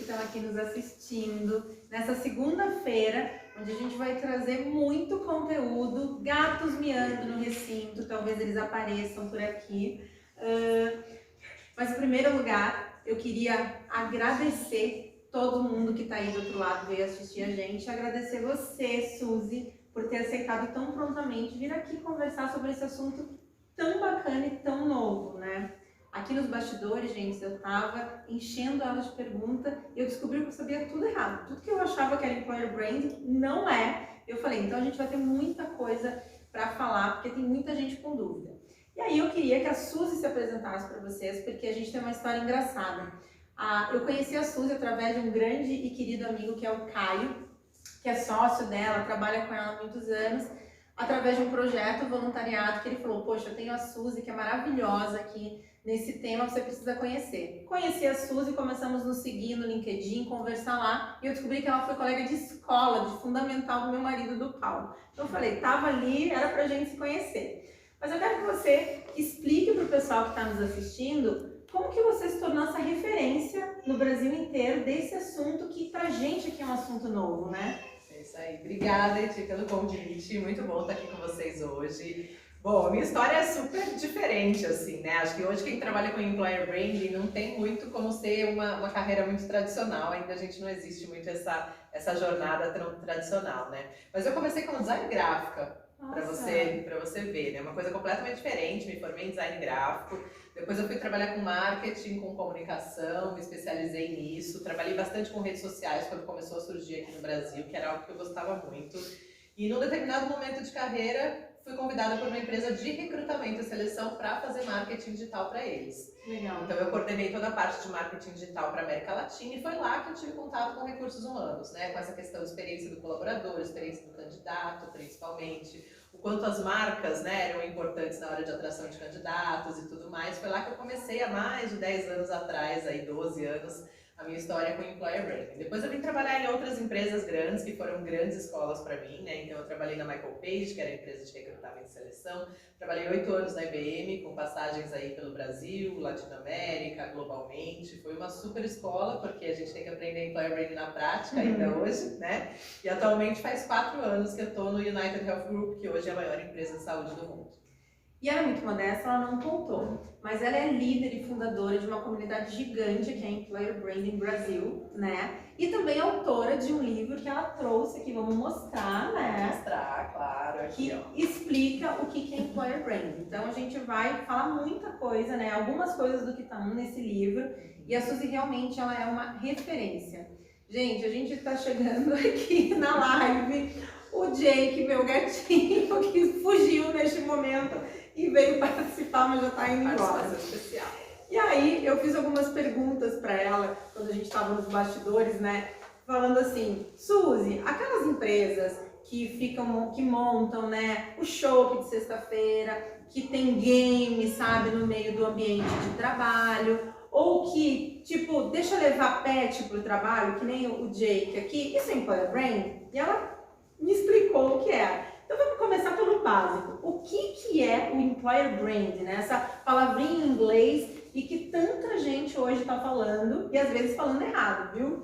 estão aqui nos assistindo nessa segunda-feira, onde a gente vai trazer muito conteúdo, gatos miando no recinto, talvez eles apareçam por aqui. Mas em primeiro lugar, eu queria agradecer todo mundo que está aí do outro lado, veio assistir a gente, agradecer você, Suzy, por ter aceitado tão prontamente vir aqui conversar sobre esse assunto tão bacana e tão novo, né? Aqui nos bastidores, gente, eu tava enchendo ela de pergunta e eu descobri que eu sabia tudo errado. Tudo que eu achava que era employer brand não é. Eu falei, então a gente vai ter muita coisa para falar, porque tem muita gente com dúvida. E aí eu queria que a Suzy se apresentasse para vocês, porque a gente tem uma história engraçada. Eu conheci a Suzy através de um grande e querido amigo que é o Caio, que é sócio dela, trabalha com ela há muitos anos, através de um projeto voluntariado que ele falou, poxa, eu tenho a Suzy que é maravilhosa aqui nesse tema, você precisa conhecer. Conheci a Suzy, começamos a nos seguir no LinkedIn, conversar lá, e eu descobri que ela foi colega de escola, de fundamental do meu marido, do Paulo. Então eu falei, tava ali, era pra gente se conhecer. Mas eu quero que você explique para o pessoal que está nos assistindo como que você se tornou essa referência no Brasil inteiro desse assunto que pra gente aqui é um assunto novo, né? É isso aí. Obrigada, Eti, pelo convite. Muito bom estar aqui com vocês hoje. Bom, a minha história é super diferente, assim, né? Acho que hoje quem trabalha com employer branding não tem muito como ser uma carreira muito tradicional. Ainda a gente não existe muito essa jornada tradicional, né? Mas eu comecei como design gráfica. Para você ver, né? Uma coisa completamente diferente, me formei em design gráfico, depois eu fui trabalhar com marketing, com comunicação, me especializei nisso, trabalhei bastante com redes sociais quando começou a surgir aqui no Brasil, que era algo que eu gostava muito, e num determinado momento de carreira fui convidada por uma empresa de recrutamento e seleção para fazer marketing digital para eles. Legal. Então eu coordenei toda a parte de marketing digital para a América Latina e foi lá que eu tive contato com recursos humanos, né? Com essa questão de experiência do colaborador, experiência do candidato, principalmente, o quanto as marcas, né, eram importantes na hora de atração de candidatos e tudo mais. Foi lá que eu comecei há mais de 10 anos atrás, aí 12 anos, a minha história com employer branding. Depois eu vim trabalhar em outras empresas grandes, que foram grandes escolas para mim, né? Então eu trabalhei na Michael Page, que era a empresa de recrutamento e seleção. Trabalhei 8 anos na IBM, com passagens aí pelo Brasil, Latinoamérica, globalmente. Foi uma super escola, porque a gente tem que aprender employer branding na prática ainda hoje, né? E atualmente faz 4 anos que eu estou no United Health Group, que hoje é a maior empresa de saúde do mundo. E ela é muito modesta, ela não contou, mas ela é líder e fundadora de uma comunidade gigante que é Employer Branding Brasil, né? E também autora de um livro que ela trouxe aqui, vamos mostrar, né? Mostrar, claro, aqui, que ó. explica o que é Employer Branding. Então a gente vai falar muita coisa, né? Algumas coisas do que estão nesse livro, e a Suzy realmente ela é uma referência. Gente, a gente está chegando aqui na live, o Jake, meu gatinho, que fugiu neste momento e veio participar, mas já está indo embora. Especial. E aí eu fiz algumas perguntas para ela quando a gente estava nos bastidores, né? Falando assim, Suzy, aquelas empresas que montam, né, o show de sexta-feira, que tem game, sabe, no meio do ambiente de trabalho, ou que, tipo, deixa levar pet pro trabalho, que nem o Jake aqui, isso é employer brand? E ela me explicou o que era. Então vamos começar pelo básico. O que é o employer brand, né? Essa palavrinha em inglês e que tanta gente hoje está falando e às vezes falando errado, viu?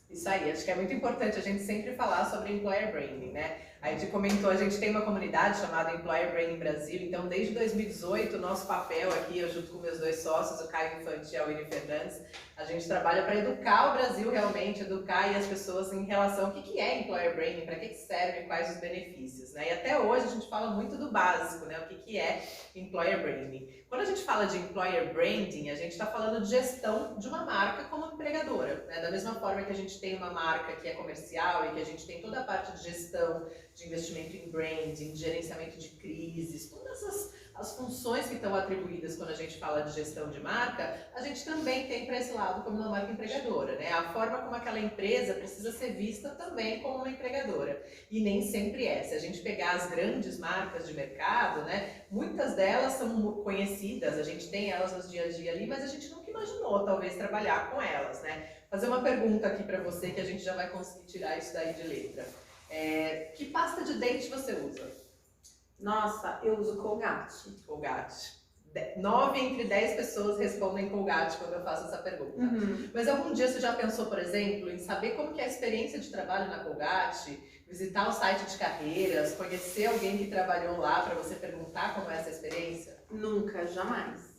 Isso aí, acho que é muito importante a gente sempre falar sobre employer branding, né? A gente comentou, a gente tem uma comunidade chamada Employer Branding Brasil, então desde 2018 o nosso papel aqui, eu junto com meus 2 sócios, o Caio Infante e a Winnie Fernandes, a gente trabalha para educar o Brasil realmente, educar as pessoas em relação ao que é Employer Branding, para que serve, quais os benefícios, né? E até hoje a gente fala muito do básico, né? O que é Employer Branding. Quando a gente fala de Employer Branding, a gente está falando de gestão de uma marca como empregadora, né? Da mesma forma que a gente tem uma marca que é comercial e que a gente tem toda a parte de gestão, de investimento em branding, de gerenciamento de crises, todas as funções que estão atribuídas quando a gente fala de gestão de marca, a gente também tem para esse lado como uma marca empregadora, né? A forma como aquela empresa precisa ser vista também como uma empregadora. E nem sempre é. Se a gente pegar as grandes marcas de mercado, né? Muitas delas são conhecidas, a gente tem elas no dia a dia ali, mas a gente nunca imaginou talvez trabalhar com elas, né? Fazer uma pergunta aqui para você que a gente já vai conseguir tirar isso daí de letra. Que pasta de dente você usa? Nossa, eu uso Colgate. Colgate. 9 entre 10 pessoas respondem Colgate quando eu faço essa pergunta. Mas algum dia você já pensou, por exemplo, em saber como que é a experiência de trabalho na Colgate, visitar o site de carreiras, conhecer alguém que trabalhou lá para você perguntar como é essa experiência? Nunca, jamais.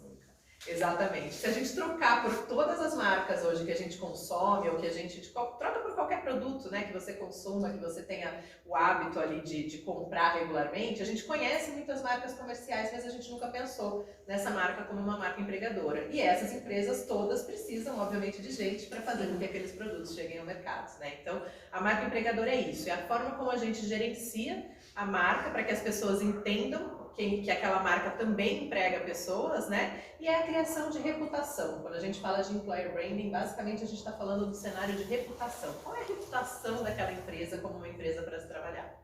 Exatamente. Se a gente trocar por todas as marcas hoje que a gente consome, ou que a gente troca por qualquer produto, né, que você consuma, que você tenha o hábito ali de comprar regularmente, a gente conhece muitas marcas comerciais, mas a gente nunca pensou nessa marca como uma marca empregadora. E essas empresas todas precisam, obviamente, de gente para fazer com que aqueles produtos cheguem ao mercado, né? Então, a marca empregadora é isso, é a forma como a gente gerencia a marca para que as pessoas entendam que aquela marca também emprega pessoas, né? E é a criação de reputação. Quando a gente fala de employer branding, basicamente a gente está falando do cenário de reputação. Qual é a reputação daquela empresa como uma empresa para se trabalhar?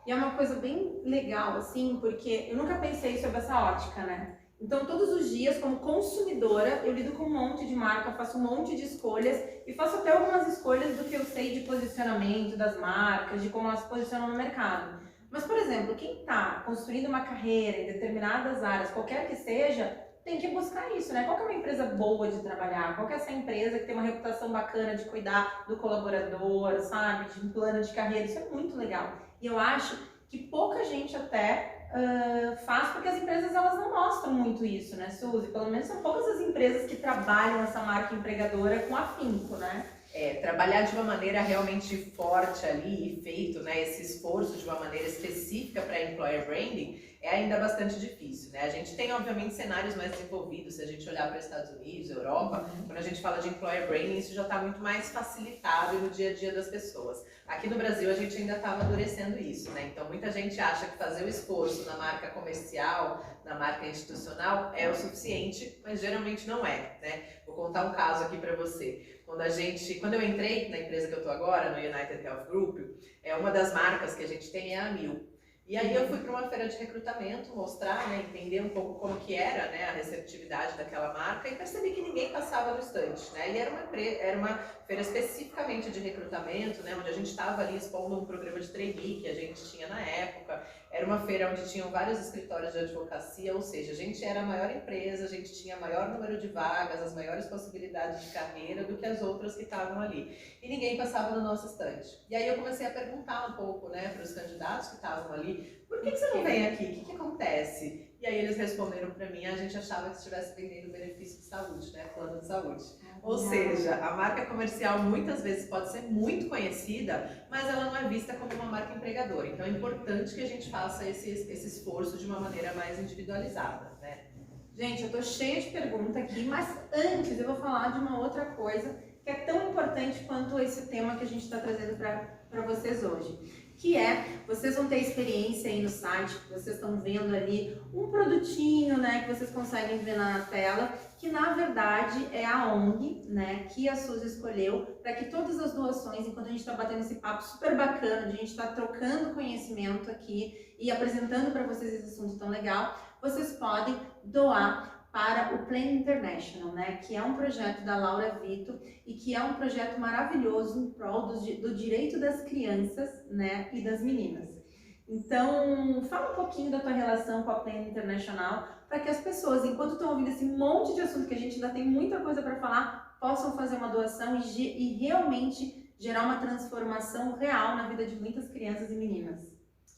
E é uma coisa bem legal, assim, porque eu nunca pensei sobre essa ótica, né? Então, todos os dias, como consumidora, eu lido com um monte de marca, faço um monte de escolhas e faço até algumas escolhas do que eu sei de posicionamento das marcas, de como elas se posicionam no mercado. Mas, por exemplo, quem está construindo uma carreira em determinadas áreas, qualquer que seja, tem que buscar isso, né? Qual que é uma empresa boa de trabalhar? Qual que é essa empresa que tem uma reputação bacana de cuidar do colaborador, sabe? De um plano de carreira, isso é muito legal. E eu acho que pouca gente até faz, porque as empresas elas não mostram muito isso, né, Suzy? Pelo menos são poucas as empresas que trabalham essa marca empregadora com afinco, né? Trabalhar de uma maneira realmente forte ali e feito, né, esse esforço de uma maneira específica para employer branding é ainda bastante difícil, né? A gente tem, obviamente, cenários mais desenvolvidos, se a gente olhar para Estados Unidos, Europa, quando a gente fala de employer branding, isso já está muito mais facilitado no dia a dia das pessoas. Aqui no Brasil, a gente ainda está amadurecendo isso, né? Então, muita gente acha que fazer o esforço na marca comercial, na marca institucional, é o suficiente, mas geralmente não é, né? Vou contar um caso aqui para você. Quando eu entrei na empresa que eu estou agora, no United Health Group, uma das marcas que a gente tem é a Amil. E aí eu fui para uma feira de recrutamento mostrar, né, entender um pouco como que era, né, a receptividade daquela marca e percebi que ninguém passava no stand, né? E era uma feira especificamente de recrutamento, né, onde a gente estava ali expondo um programa de trainee que a gente tinha na época. Era uma feira onde tinham vários escritórios de advocacia, ou seja, a gente era a maior empresa, a gente tinha maior número de vagas, as maiores possibilidades de carreira do que as outras que estavam ali. E ninguém passava no nosso stand. E aí eu comecei a perguntar um pouco, né, para os candidatos que estavam ali, por que você não vem aqui? O que acontece? E aí eles responderam para mim, a gente achava que estivesse vendendo benefício de saúde, né, plano de saúde. Ou seja, a marca comercial muitas vezes pode ser muito conhecida, mas ela não é vista como uma marca empregadora. Então é importante que a gente faça esse esforço de uma maneira mais individualizada, né? Gente, eu tô cheia de perguntas aqui, mas antes eu vou falar de uma outra coisa que é tão importante quanto esse tema que a gente está trazendo para vocês hoje. Que vocês vão ter experiência aí no site, vocês estão vendo ali um produtinho, né, que vocês conseguem ver na tela, que na verdade é a ONG, né, que a Suzy escolheu para que todas as doações, enquanto a gente está batendo esse papo super bacana, de a gente está trocando conhecimento aqui e apresentando para vocês esse assunto tão legal, vocês podem doar para o Plan International, né, que é um projeto da Laura Vito e que é um projeto maravilhoso em prol do direito das crianças, né, e das meninas. Então, fala um pouquinho da tua relação com a Plan International para que as pessoas, enquanto estão ouvindo esse monte de assunto que a gente ainda tem muita coisa para falar, possam fazer uma doação e realmente gerar uma transformação real na vida de muitas crianças e meninas.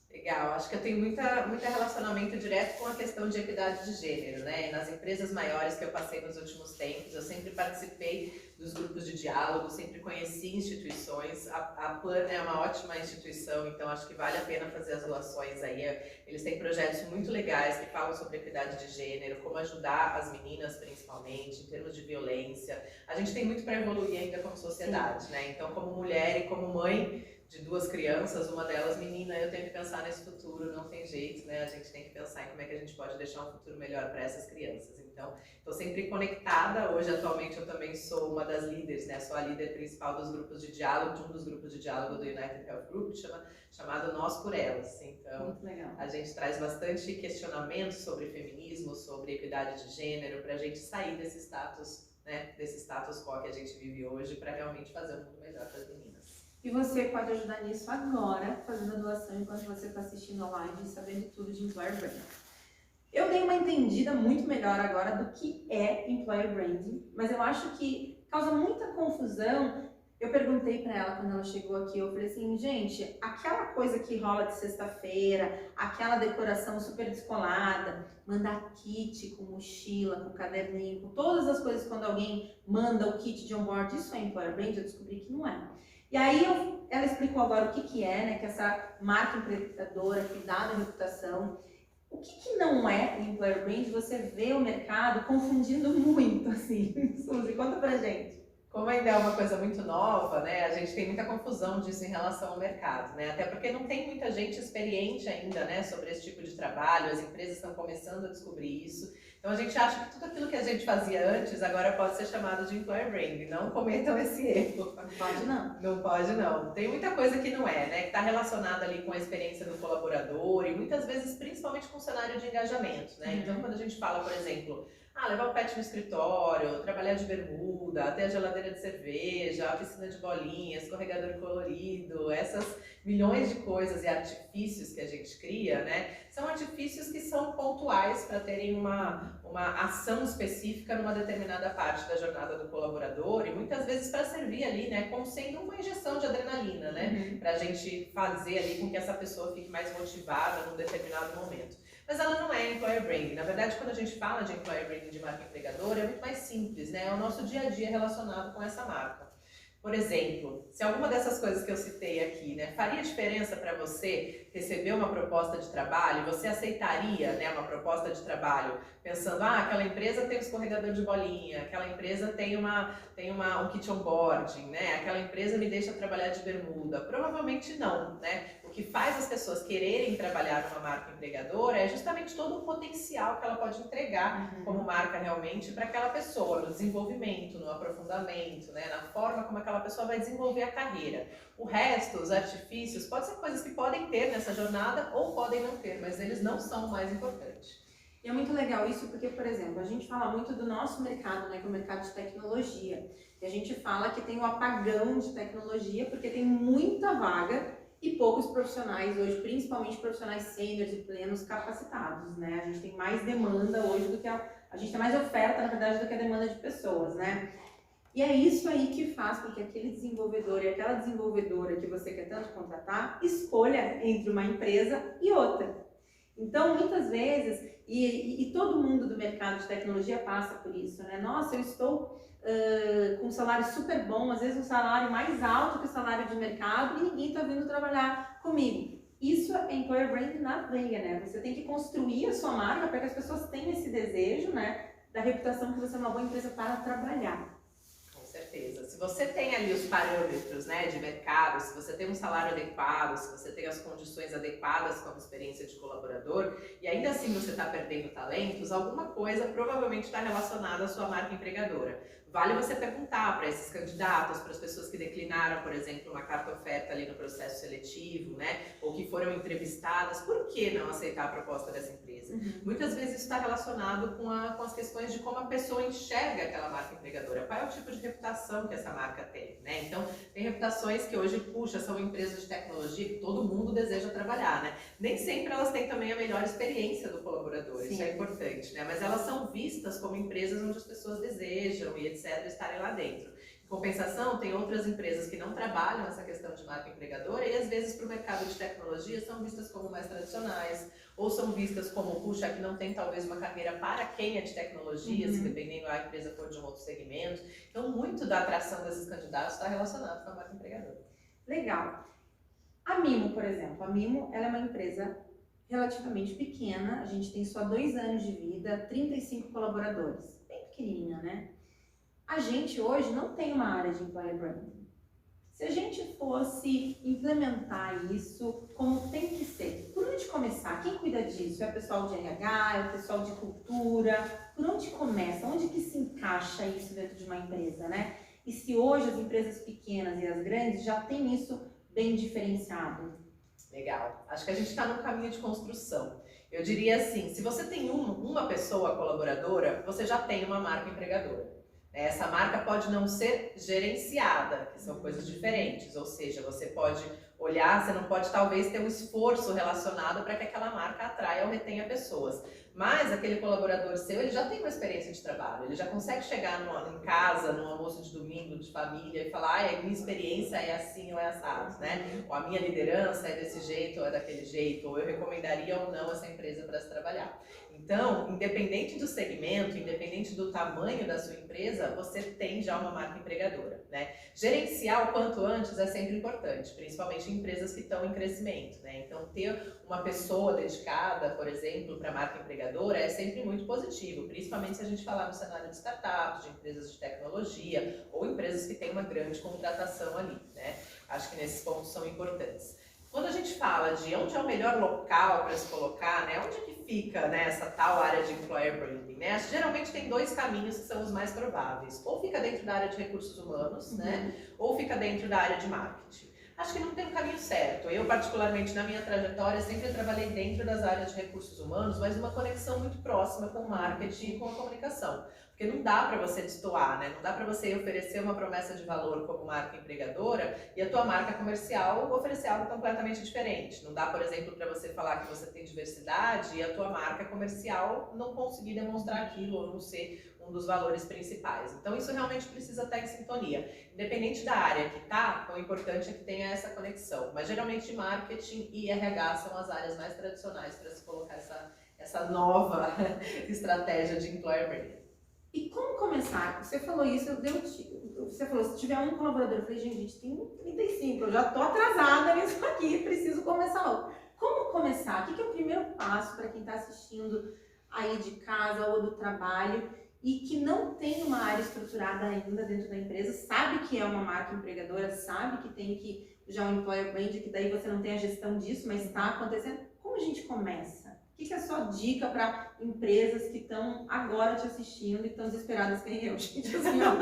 Legal, acho que eu tenho muito relacionamento direto com a questão de equidade de gênero, né? E nas empresas maiores que eu passei nos últimos tempos, eu sempre participei dos grupos de diálogo, sempre conheci instituições. A Plan é uma ótima instituição, então acho que vale a pena fazer as doações aí. Eles têm projetos muito legais que falam sobre equidade de gênero, como ajudar as meninas principalmente, em termos de violência. A gente tem muito para evoluir ainda como sociedade, né? Então, como mulher e como mãe de duas crianças, uma delas menina, eu tenho que pensar nesse futuro, não tem jeito, né? A gente tem que pensar em como é que a gente pode deixar um futuro melhor para essas crianças. Então, estou sempre conectada. Hoje, atualmente, eu também sou uma das líderes, né? Sou a líder principal dos grupos de diálogo, de um dos grupos de diálogo do United Health Group, chamado Nós por Elas. Então, a gente traz bastante questionamentos sobre feminismo, sobre equidade de gênero, para a gente sair desse status, né? Desse status quo que a gente vive hoje, para realmente fazer um mundo melhor para as meninas. E você pode ajudar nisso agora, fazendo a doação enquanto você está assistindo a live e sabendo tudo de employer branding. Eu dei uma entendida muito melhor agora do que é employer branding, mas eu acho que causa muita confusão. Eu perguntei para ela quando ela chegou aqui, eu falei assim, gente, aquela coisa que rola de sexta-feira, aquela decoração super descolada, mandar kit com mochila, com caderninho, com todas as coisas quando alguém manda o kit de onboard, isso é employer branding? Eu descobri que não é. E aí ela explicou agora o que é, né, que essa marca empreendedora que dá a reputação. O que não é o employer brand? Você vê o mercado confundindo muito, assim. Suzy, conta pra gente. Como ainda é uma coisa muito nova, né, a gente tem muita confusão disso em relação ao mercado, né, até porque não tem muita gente experiente ainda, né, sobre esse tipo de trabalho, as empresas estão começando a descobrir isso, então a gente acha que tudo aquilo que a gente fazia antes agora pode ser chamado de employer branding, não cometam esse erro. Não pode não. Não pode não, tem muita coisa que não é, né, que está relacionada ali com a experiência do colaborador e muitas vezes principalmente com o cenário de engajamento, né, então quando a gente fala, por exemplo, levar o pet no escritório, trabalhar de bermuda, ter a geladeira de cerveja, a piscina de bolinhas, escorregador colorido, essas milhões de coisas e artifícios que a gente cria, né? São artifícios que são pontuais para terem uma ação específica numa determinada parte da jornada do colaborador e muitas vezes para servir ali, né, como sendo uma injeção de adrenalina, né? Para a gente fazer ali com que essa pessoa fique mais motivada num determinado momento. Mas ela não é employer branding. Na verdade, quando a gente fala de employer branding de marca empregadora, é muito mais simples, né? É o nosso dia a dia relacionado com essa marca. Por exemplo, se alguma dessas coisas que eu citei aqui, né, faria diferença para você receber uma proposta de trabalho, você aceitaria, né, uma proposta de trabalho pensando, aquela empresa tem um escorregador de bolinha, aquela empresa tem um kit onboarding, né, aquela empresa me deixa trabalhar de bermuda? Provavelmente não, né? O que faz as pessoas quererem trabalhar numa marca empregadora é justamente todo o potencial que ela pode entregar como marca realmente para aquela pessoa, no desenvolvimento, no aprofundamento, né, na forma como aquela pessoa vai desenvolver a carreira. O resto, os artifícios, pode ser coisas que podem ter nessa jornada ou podem não ter, mas eles não são o mais importantes. E é muito legal isso porque, por exemplo, a gente fala muito do nosso mercado, né, que é o mercado de tecnologia. E a gente fala que tem um apagão de tecnologia porque tem muita vaga e poucos profissionais hoje, principalmente profissionais sêniores e plenos capacitados, né? A gente tem mais demanda hoje do que a gente tem mais oferta, na verdade, do que a demanda de pessoas, né? E é isso aí que faz com que aquele desenvolvedor e aquela desenvolvedora que você quer tanto contratar escolha entre uma empresa e outra. Então, muitas vezes, e todo mundo do mercado de tecnologia passa por isso, né? Nossa, eu estou com um salário super bom, às vezes um salário mais alto que o salário de mercado e ninguém está vindo trabalhar comigo. Isso é employer branding na veia, né? Você tem que construir a sua marca para que as pessoas tenham esse desejo, né? Da reputação que você é uma boa empresa para trabalhar. Com certeza. Se você tem ali os parâmetros, né, de mercado, se você tem um salário adequado, se você tem as condições adequadas como experiência de colaborador e ainda assim você está perdendo talentos, alguma coisa provavelmente está relacionada à sua marca empregadora. Vale você perguntar para esses candidatos, para as pessoas que declinaram, por exemplo, uma carta oferta ali no processo seletivo, né, ou que foram entrevistadas, por que não aceitar a proposta dessa empresa? Muitas vezes isso está relacionado com as questões de como a pessoa enxerga aquela marca empregadora, qual é o tipo de reputação que essa marca tem, né? Então, tem reputações que hoje, são empresas de tecnologia que todo mundo deseja trabalhar, né? Nem sempre elas têm também a melhor experiência do colaborador, Sim. Isso é importante, né? Mas elas são vistas como empresas onde as pessoas desejam e etc. estarem lá dentro. Em compensação, tem outras empresas que não trabalham essa questão de marca empregadora e às vezes para o mercado de tecnologia são vistas como mais tradicionais ou são vistas como, que não tem talvez uma carreira para quem é de tecnologia, se dependendo a empresa for de um outro segmento. Então, muito da atração desses candidatos está relacionado com a marca empregadora. Legal. A Mimo, por exemplo, a Mimo ela é uma empresa relativamente pequena, a gente tem só 2 anos de vida, 35 colaboradores, bem pequenininha, né? A gente hoje não tem uma área de employer branding. Se a gente fosse implementar isso como tem que ser, por onde começar? Quem cuida disso? É o pessoal de RH? É o pessoal de cultura? Por onde começa? Onde que se encaixa isso dentro de uma empresa, né? E se hoje as empresas pequenas e as grandes já têm isso bem diferenciado? Legal. Acho que a gente está num caminho de construção. Eu diria assim, se você tem uma pessoa colaboradora, você já tem uma marca empregadora. Essa marca pode não ser gerenciada, que são coisas diferentes, ou seja, você pode olhar, você não pode talvez ter um esforço relacionado para que aquela marca atraia ou retenha pessoas. Mas aquele colaborador seu, ele já tem uma experiência de trabalho, ele já consegue chegar em casa, num almoço de domingo, de família, e falar, a minha experiência é assim ou é assado, né? Ou a minha liderança é desse jeito ou é daquele jeito, ou eu recomendaria ou não essa empresa para se trabalhar. Então, independente do segmento, independente do tamanho da sua empresa, você tem já uma marca empregadora, né? Gerenciar o quanto antes é sempre importante, principalmente em empresas que estão em crescimento, né? Então, ter uma pessoa dedicada, por exemplo, para a marca empregadora é sempre muito positivo, principalmente se a gente falar no cenário de startups, de empresas de tecnologia ou empresas que têm uma grande contratação ali, né? Acho que nesses pontos são importantes. Quando a gente fala de onde é o melhor local para se colocar, né, onde que fica, né, essa tal área de employer branding, né? Geralmente tem dois caminhos que são os mais prováveis. Ou fica dentro da área de recursos humanos, né, ou fica dentro da área de marketing. Acho que não tem um caminho certo. Eu, particularmente, na minha trajetória, sempre trabalhei dentro das áreas de recursos humanos, mas uma conexão muito próxima com o marketing e com a comunicação. Porque não dá para você destoar, né? Não dá para você oferecer uma promessa de valor como marca empregadora e a tua marca comercial oferecer algo completamente diferente. Não dá, por exemplo, para você falar que você tem diversidade e a tua marca comercial não conseguir demonstrar aquilo ou não ser um dos valores principais. Então isso realmente precisa estar em sintonia. Independente da área que está, o importante é que tenha essa conexão. Mas geralmente marketing e RH são as áreas mais tradicionais para se colocar essa nova estratégia de employer branding. E como começar? Você falou isso, você falou, se tiver um colaborador, eu falei, gente, tem 35, eu já tô atrasada nisso aqui, preciso começar logo. Como começar? O que é o primeiro passo para quem está assistindo aí de casa ou do trabalho e que não tem uma área estruturada ainda dentro da empresa, sabe que é uma marca empregadora, sabe que tem que já um employer brand, que daí você não tem a gestão disso, mas está acontecendo. Como a gente começa? O que é a sua dica para empresas que estão agora te assistindo e estão desesperadas que nem eu, gente? Assim, ó.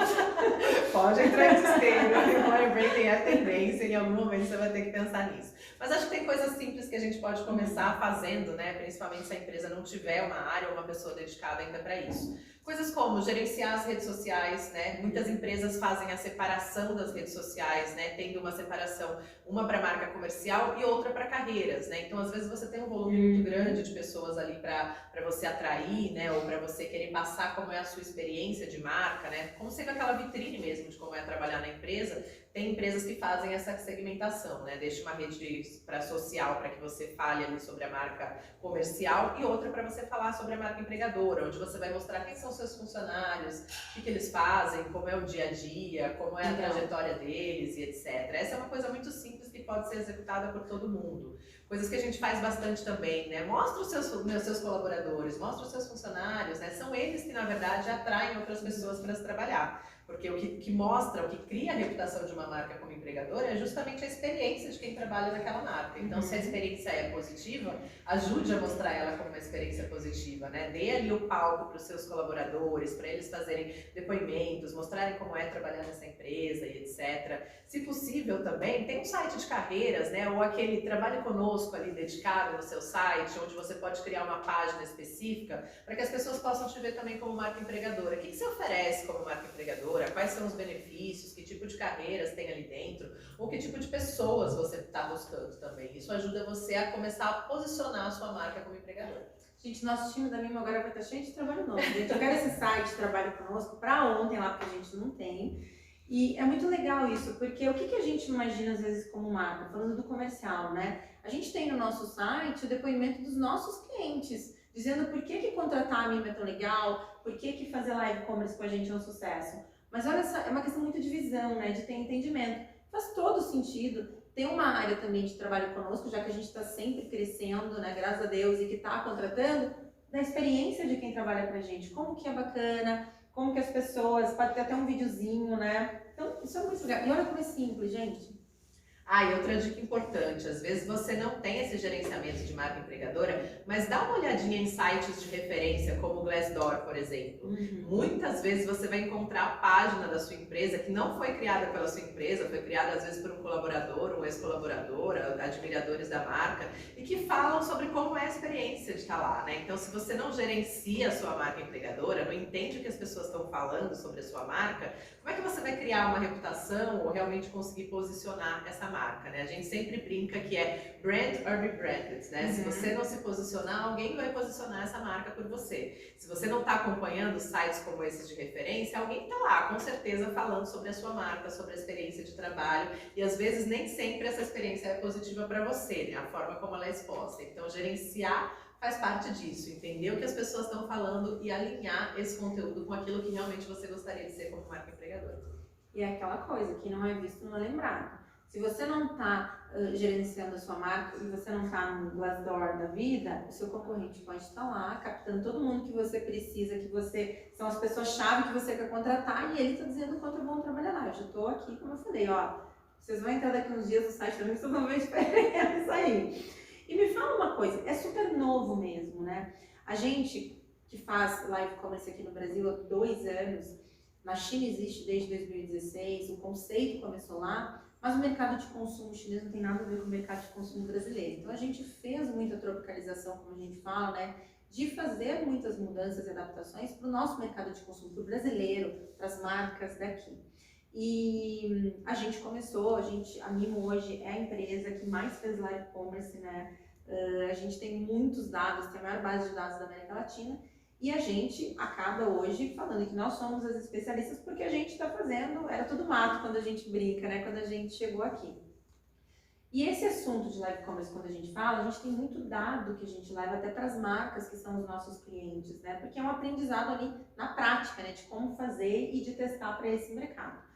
Pode entrar em desespero, o employer branding é tendência, em algum momento você vai ter que pensar nisso. Mas acho que tem coisas simples que a gente pode começar fazendo, né? Principalmente se a empresa não tiver uma área ou uma pessoa dedicada ainda para isso. Coisas como gerenciar as redes sociais, né? Muitas empresas fazem a separação das redes sociais, né? Tendo uma separação, uma para marca comercial e outra para carreiras, né? Então, às vezes você tem um volume muito grande de pessoas ali para você atrair, né? Ou para você querer passar como é a sua experiência de marca, né? Como sendo aquela vitrine mesmo de como é trabalhar na empresa. Tem empresas que fazem essa segmentação, né? Deixa uma rede para social para que você fale ali sobre a marca comercial e outra para você falar sobre a marca empregadora, onde você vai mostrar quem são seus funcionários, o que eles fazem, como é o dia a dia, como é a trajetória deles e etc. Essa é uma coisa muito simples que pode ser executada por todo mundo. Coisas que a gente faz bastante também, né? Mostra os seus colaboradores, mostra os seus funcionários, né? São eles que, na verdade, atraem outras pessoas para se trabalhar. Porque o que mostra, o que cria a reputação de uma marca como empregadora é justamente a experiência de quem trabalha naquela marca. Então, se a experiência é positiva, ajude a mostrar ela como uma experiência positiva, né? Dê ali o palco para os seus colaboradores, para eles fazerem depoimentos, mostrarem como é trabalhar nessa empresa e etc. Se possível também, tem um site de carreiras, né? Ou aquele Trabalhe Conosco ali dedicado no seu site, onde você pode criar uma página específica para que as pessoas possam te ver também como marca empregadora. O que você oferece como marca empregadora? Quais são os benefícios, que tipo de carreiras tem ali dentro, ou que tipo de pessoas você está buscando também. Isso ajuda você a começar a posicionar a sua marca como empregadora. Gente, nosso time da Mimo agora vai estar cheio de trabalho novo. Gente, eu quero esse site Trabalho Conosco para ontem lá, porque a gente não tem. E é muito legal isso, porque o que a gente imagina às vezes como marca, falando do comercial, né? A gente tem no nosso site o depoimento dos nossos clientes, dizendo por que contratar a Mimo é tão legal, por que fazer live commerce com a gente é um sucesso. Mas olha só, é uma questão muito de visão, né? De ter entendimento. Faz todo sentido ter uma área também de trabalho conosco, já que a gente está sempre crescendo, né? Graças a Deus, e que está contratando, da experiência de quem trabalha pra gente. Como que é bacana, como que as pessoas, pode ter até um videozinho, né? Então, isso é muito legal. E olha como é simples, gente. E outra dica importante, às vezes você não tem esse gerenciamento de marca empregadora, mas dá uma olhadinha em sites de referência, como o Glassdoor, por exemplo. Muitas vezes você vai encontrar a página da sua empresa que não foi criada pela sua empresa, foi criada às vezes por um colaborador, um ex-colaborador, admiradores da marca, e que falam sobre como é a experiência de estar lá, né? Então, se você não gerencia a sua marca empregadora, não entende o que as pessoas estão falando sobre a sua marca, como é que você vai criar uma reputação ou realmente conseguir posicionar essa marca marca, né? A gente sempre brinca que é brand or be branded, né? Se você não se posicionar, alguém vai posicionar essa marca por você. Se você não está acompanhando sites como esses de referência, alguém está lá, com certeza, falando sobre a sua marca, sobre a experiência de trabalho, e às vezes nem sempre essa experiência é positiva para você, né? A forma como ela é exposta. Então, gerenciar faz parte disso, entender o que as pessoas estão falando e alinhar esse conteúdo com aquilo que realmente você gostaria de ser como marca empregadora. E é aquela coisa, que não é visto não é lembrado. Se você não está gerenciando a sua marca e você não está no Glassdoor da vida, o seu concorrente pode estar lá, captando todo mundo que você precisa, que você são as pessoas-chave que você quer contratar, e ele está dizendo o quanto é bom trabalhar lá. Eu já estou aqui, como eu falei, ó, vocês vão entrar daqui uns dias no site também, vocês vão ver diferença aí. E me fala uma coisa, é super novo mesmo, né? A gente que faz live commerce aqui no Brasil há 2 anos, na China existe desde 2016, o conceito começou lá, mas o mercado de consumo chinês não tem nada a ver com o mercado de consumo brasileiro. Então a gente fez muita tropicalização, como a gente fala, né? De fazer muitas mudanças e adaptações para o nosso mercado de consumo, para o brasileiro, para as marcas daqui. E a gente começou, a Mimo hoje é a empresa que mais fez live commerce, né? A gente tem muitos dados, tem a maior base de dados da América Latina, e a gente acaba hoje falando que nós somos as especialistas porque a gente está fazendo, era tudo mato quando a gente brinca, né? Quando a gente chegou aqui. E esse assunto de live commerce, quando a gente fala, a gente tem muito dado que a gente leva até para as marcas que são os nossos clientes, né? Porque é um aprendizado ali na prática, né? De como fazer e de testar para esse mercado.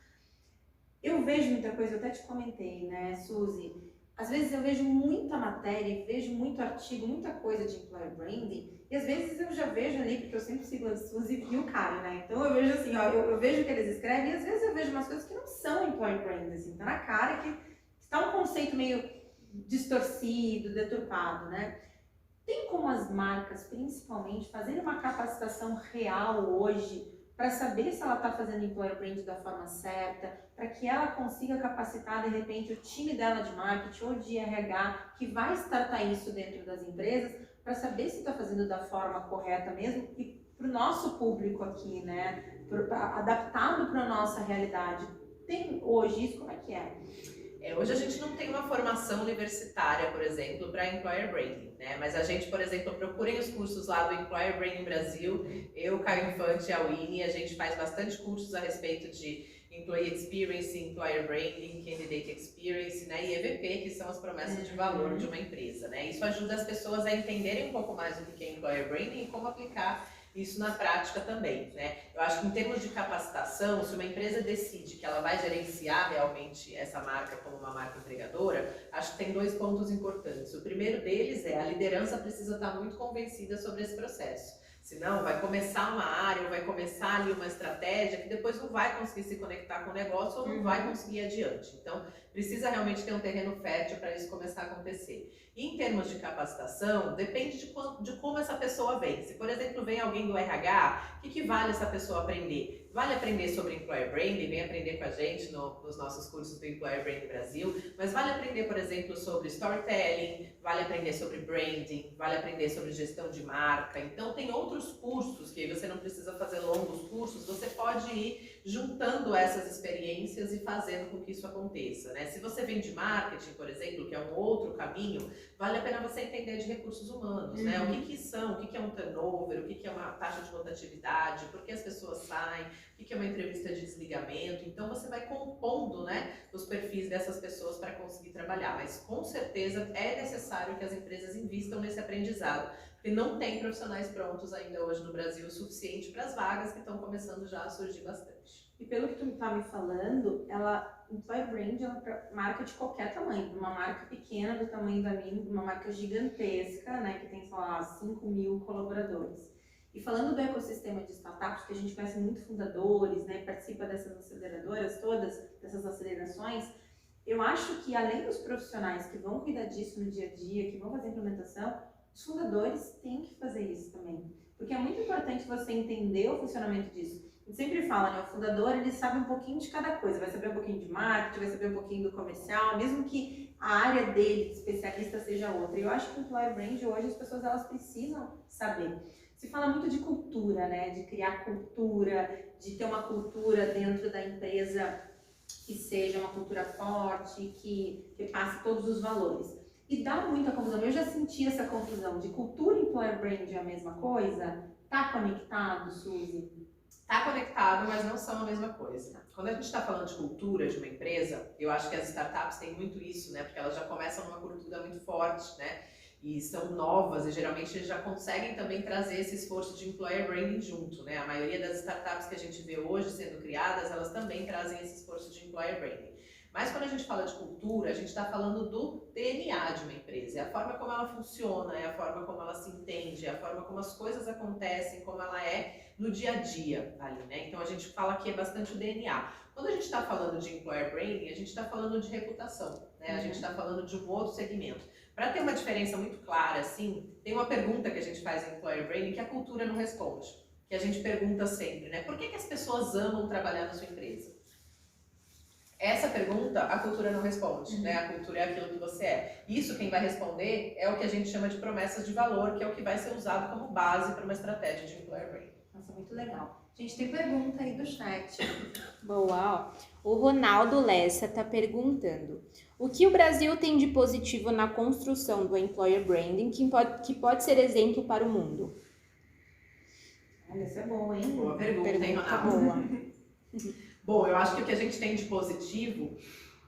Eu vejo muita coisa, eu até te comentei, né, Suzy? Às vezes eu vejo muita matéria, vejo muito artigo, muita coisa de employer branding, e às vezes eu já vejo ali, porque eu sempre sigo a Suzy e o Caio, né? Então eu vejo assim, ó, eu vejo o que eles escrevem, e às vezes eu vejo umas coisas que não são employer branding, assim, tá na cara que está um conceito meio distorcido, deturpado, né? Tem como as marcas, principalmente, fazerem uma capacitação real hoje para saber se ela está fazendo employer brand da forma certa, para que ela consiga capacitar, de repente, o time dela de marketing ou de RH, que vai startar isso dentro das empresas, para saber se está fazendo da forma correta mesmo e para o nosso público aqui, né? Adaptado para a nossa realidade. Tem hoje isso? Como é que é? Hoje a gente não tem uma formação universitária, por exemplo, para Employer Branding, né? Mas a gente, por exemplo, procurem os cursos lá do Employer Branding Brasil, eu, Caio Infante e a Winnie, a gente faz bastante cursos a respeito de Employee Experience, Employer Branding, Candidate Experience, né? E EVP, que são as promessas de valor de uma empresa, né? Isso ajuda as pessoas a entenderem um pouco mais o que é Employer Branding e como aplicar isso na prática também, né? Eu acho que em termos de capacitação, se uma empresa decide que ela vai gerenciar realmente essa marca como uma marca empregadora, acho que tem 2 pontos importantes. O primeiro deles é a liderança precisa estar muito convencida sobre esse processo. Senão vai começar uma área ou vai começar ali uma estratégia que depois não vai conseguir se conectar com o negócio ou não vai conseguir ir adiante. Então, precisa realmente ter um terreno fértil para isso começar a acontecer. E em termos de capacitação, depende de como essa pessoa vem. Se, por exemplo, vem alguém do RH, o que vale essa pessoa aprender? Vale aprender sobre Employer Branding, vem aprender com a gente nos nossos cursos do Employer Branding Brasil, mas vale aprender, por exemplo, sobre storytelling, vale aprender sobre branding, vale aprender sobre gestão de marca. Então, tem outros cursos que você não precisa fazer longos cursos, você pode ir juntando essas experiências e fazendo com que isso aconteça, né? Se você vem de marketing, por exemplo, que é um outro caminho, vale a pena você entender de recursos humanos, né? O que são, o que é um turnover, o que é uma taxa de rotatividade, por que as pessoas saem, o que é uma entrevista de desligamento. Então você vai compondo, né, os perfis dessas pessoas para conseguir trabalhar, mas com certeza é necessário que as empresas invistam nesse aprendizado, porque não tem profissionais prontos ainda hoje no Brasil o suficiente para as vagas que estão começando já a surgir bastante. E pelo que tu está me falando, Employer Brand é uma marca de qualquer tamanho, uma marca pequena do tamanho da minha, uma marca gigantesca, né, que tem, sei lá, 5.000 colaboradores. E falando do ecossistema de startups, que a gente conhece muito fundadores, né, participa dessas aceleradoras todas, dessas acelerações, eu acho que além dos profissionais que vão cuidar disso no dia a dia, que vão fazer a implementação, os fundadores têm que fazer isso também. Porque é muito importante você entender o funcionamento disso. A gente sempre fala, né, o fundador, ele sabe um pouquinho de cada coisa, vai saber um pouquinho de marketing, vai saber um pouquinho do comercial, mesmo que a área dele, de especialista, seja outra. E eu acho que o Employer Brand, hoje, as pessoas, elas precisam saber. Se fala muito de cultura, né, de criar cultura, de ter uma cultura dentro da empresa que seja uma cultura forte, que passe todos os valores. E dá muita confusão. Eu já senti essa confusão de cultura e employer brand é a mesma coisa? Tá conectado, Suzy? Está conectado, mas não são a mesma coisa. Quando a gente está falando de cultura de uma empresa, eu acho que as startups têm muito isso, né? Porque elas já começam numa cultura muito forte, né? E são novas e geralmente eles já conseguem também trazer esse esforço de employer branding junto, né? A maioria das startups que a gente vê hoje sendo criadas, elas também trazem esse esforço de employer branding. Mas quando a gente fala de cultura, a gente está falando do DNA de uma empresa, é a forma como ela funciona, é a forma como ela se entende, é a forma como as coisas acontecem, como ela é no dia a dia ali, né? Então a gente fala que é bastante o DNA. Quando a gente está falando de employer branding, a gente está falando de reputação, né? A gente está falando de um outro segmento. Para ter uma diferença muito clara, assim, tem uma pergunta que a gente faz em employer branding que a cultura não responde, que a gente pergunta sempre, né? Por que as pessoas amam trabalhar na sua empresa? Essa pergunta a cultura não responde, né? A cultura é aquilo que você é. Isso quem vai responder é o que a gente chama de promessas de valor, que é o que vai ser usado como base para uma estratégia de employer branding. Nossa, muito legal. A gente tem pergunta aí do chat. Boa, ó. O Ronaldo Lessa está perguntando: o que o Brasil tem de positivo na construção do employer branding que pode ser exemplo para o mundo? Olha, isso é boa, hein? Boa pergunta, hein, Ronaldo? Boa. Bom, eu acho que o que a gente tem de positivo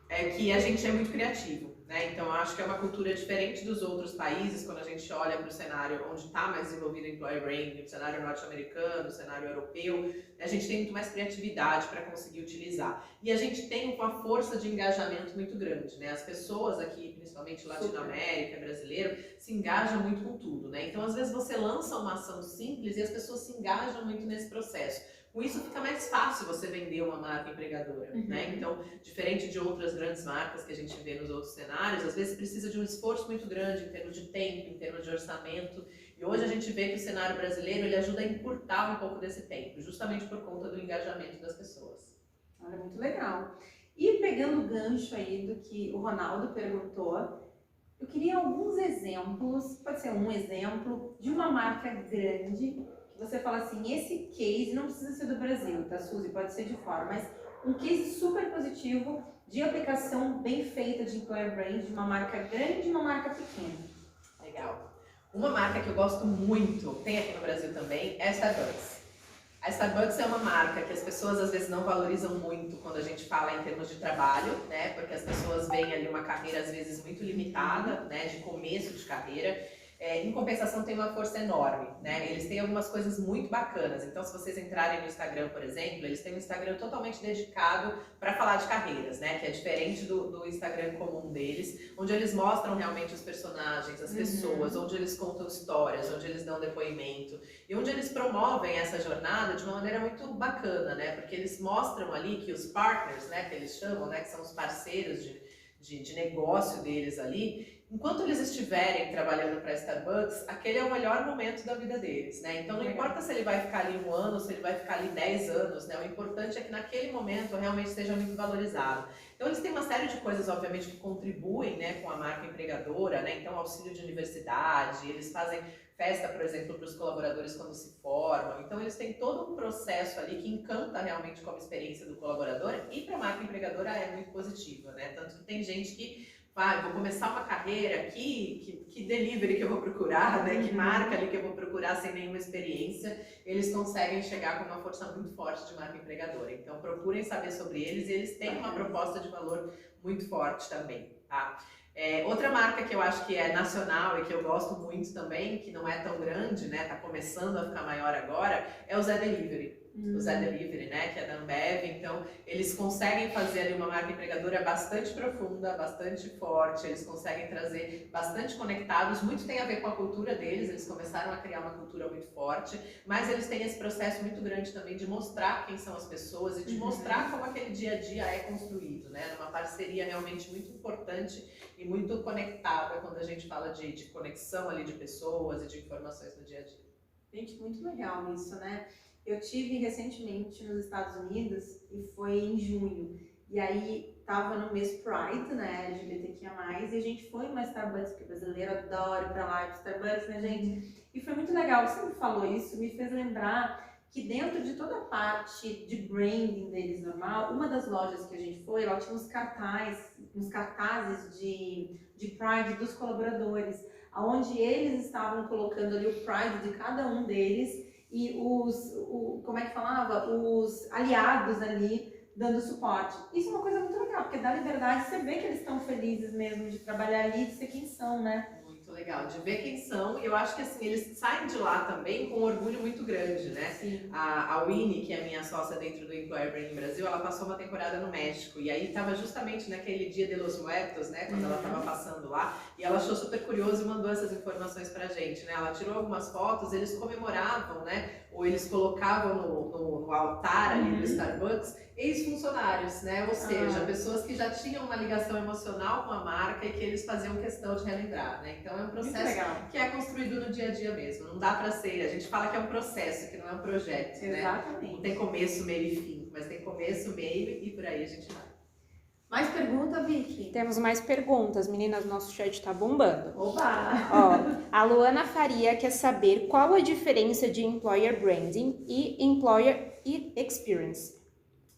é que a gente é muito criativo, né? Então, eu acho que é uma cultura diferente dos outros países, quando a gente olha para o cenário onde está mais desenvolvido o employer branding, o cenário norte-americano, o cenário europeu, a gente tem muito mais criatividade para conseguir utilizar. E a gente tem uma força de engajamento muito grande, né? As pessoas aqui, principalmente Latinoamérica, brasileiro, se engajam muito com tudo, né? Então, às vezes, você lança uma ação simples e as pessoas se engajam muito nesse processo. Com isso fica mais fácil você vender uma marca empregadora, né? Então, diferente de outras grandes marcas que a gente vê nos outros cenários, às vezes precisa de um esforço muito grande em termos de tempo, em termos de orçamento. E hoje a gente vê que o cenário brasileiro ele ajuda a encurtar um pouco desse tempo, justamente por conta do engajamento das pessoas. Olha, muito legal. E pegando o gancho aí do que o Ronaldo perguntou, eu queria alguns exemplos, pode ser um exemplo, de uma marca grande que você fala assim, esse case não precisa ser do Brasil, tá, Suzy? Pode ser de fora, mas um case super positivo de aplicação bem feita de employer brand de uma marca grande e uma marca pequena. Legal. Uma marca que eu gosto muito, tem aqui no Brasil também, é a Starbucks. A Starbucks é uma marca que as pessoas às vezes não valorizam muito quando a gente fala em termos de trabalho, né? Porque as pessoas veem ali uma carreira às vezes muito limitada, né? De começo de carreira. Em compensação tem uma força enorme, né? Eles têm algumas coisas muito bacanas. Então, se vocês entrarem no Instagram, por exemplo, eles têm um Instagram totalmente dedicado para falar de carreiras, né? Que é diferente do Instagram comum deles, onde eles mostram realmente os personagens, as pessoas, onde eles contam histórias, onde eles dão depoimento e onde eles promovem essa jornada de uma maneira muito bacana, né? Porque eles mostram ali que os partners, né? Que eles chamam, né? Que são os parceiros de negócio deles ali. Enquanto eles estiverem trabalhando para a Starbucks, aquele é o melhor momento da vida deles, né? Então não importa se ele vai ficar ali 1 ano, se ele vai ficar ali 10 anos, né? O importante é que naquele momento realmente seja muito valorizado. Então eles têm uma série de coisas, obviamente, que contribuem, né, com a marca empregadora, né? Então auxílio de universidade, eles fazem festa, por exemplo, para os colaboradores quando se formam. Então eles têm todo um processo ali que encanta realmente como experiência do colaborador e para a marca empregadora é muito positiva, né? Tanto que tem gente que vou começar uma carreira aqui, que delivery que eu vou procurar, né? Que marca ali que eu vou procurar sem nenhuma experiência, eles conseguem chegar com uma força muito forte de marca empregadora. Então procurem saber sobre eles e eles têm uma proposta de valor muito forte também, tá? Outra marca que eu acho que é nacional e que eu gosto muito também, que não é tão grande, né? Tá começando a ficar maior agora, é o Zé Delivery. O Zé Delivery, né, que é da Ambev, então eles conseguem fazer ali uma marca empregadora bastante profunda, bastante forte, eles conseguem trazer bastante conectados, muito tem a ver com a cultura deles, eles começaram a criar uma cultura muito forte, mas eles têm esse processo muito grande também de mostrar quem são as pessoas e de mostrar como aquele dia a dia é construído, né, numa parceria realmente muito importante e muito conectada quando a gente fala de conexão ali de pessoas e de informações no dia a dia. Gente, muito legal isso, né? Eu tive recentemente nos Estados Unidos e foi em junho. E aí tava no mês Pride, né, LGBTQIA+, e a gente foi numa Starbucks, porque brasileiro adora ir pra lá, Starbucks, né, gente? E foi muito legal, você me falou isso, me fez lembrar que dentro de toda a parte de branding deles normal, uma das lojas que a gente foi, ela tinha uns cartazes de Pride dos colaboradores, onde eles estavam colocando ali o Pride de cada um deles e como é que falava? Os aliados ali dando suporte. Isso é uma coisa muito legal, porque dá liberdade, você vê que eles estão felizes mesmo de trabalhar ali, de ser quem são, né? Muito legal, de ver quem são, e eu acho que assim, eles saem de lá também com um orgulho muito grande, né? Sim. A Winnie, que é a minha sócia dentro do Employer Branding Brasil, ela passou uma temporada no México, e aí estava justamente naquele Dia de los Muertos, né, quando ela estava passando lá, e ela achou super curioso e mandou essas informações pra gente, né? Ela tirou algumas fotos, eles comemoravam, né, ou eles colocavam no altar ali do Starbucks ex-funcionários, né? Ou seja, pessoas que já tinham uma ligação emocional com a marca e que eles faziam questão de relembrar, né? Então é um processo que é construído no dia a dia mesmo. Não dá pra ser, a gente fala que é um processo, que não é um projeto, né? Exatamente. Não tem começo, meio e fim, mas tem começo, meio e por aí a gente vai. Mais pergunta, Vicky? Temos mais perguntas, meninas, nosso chat tá bombando. Oba! Ó, a Luana Faria quer saber qual a diferença de Employer Branding e Employer Experience.